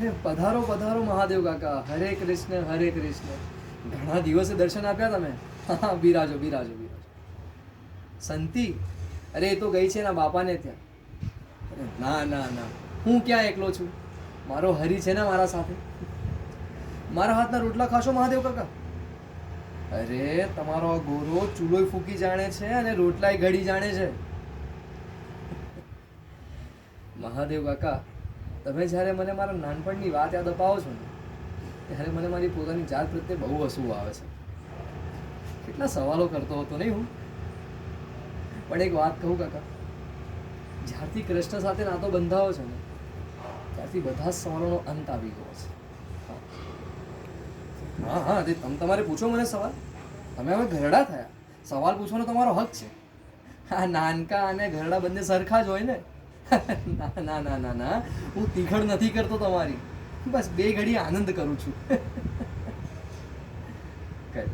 અરે પધારો પધારો મહાદેવ કાકા, હરે કૃષ્ણ હરે કૃષ્ણ. ઘણા દિવસે દર્શન આપ્યા તમે. હા, બિરાજો બિરાજો બિરાજો. સંતી? અરે એ તો ગઈ છે એના બાપાને ત્યાં. અરે ના ના ના, હું ક્યાં એકલો છું, મારો હરી છે ને મારા સાથે. મારા હાથના રોટલા ખાશો મહાદેવ કાકા? અરે તમારો આ ગોરો ચૂલોય ફૂકી જાણે છે અને રોટલાય ઘડી જાણે છે. મહાદેવ કાકા, તમે જ્યારે મને મારા નાનપણની વાત યાદ અપાવો છો ને, ત્યારે મને મારી પોતાની જાત પ્રત્યે બહુ હસવું આવે છે. કેટલા સવાલો કરતો હતો નહીં હું. પણ એક વાત કહું કાકા, જ્યારથી કૃષ્ણ સાથે નાતો બંધાવો છે ને, ત્યારથી બધા જ સવાલોનો અંત આવી ગયો છે. હા હા, તમારે પૂછો મને સવાલ. તમે હવે ઘરડા થયા, સવાલ પૂછવાનો તમારો હક છે. હા, નાનકા અને ઘરડા બંને સરખા જ હોય ને. ના ના ના ના ના, હું તીખડ નથી કરતો તમારી, બસ બે ઘડી આનંદ કરું છું. કર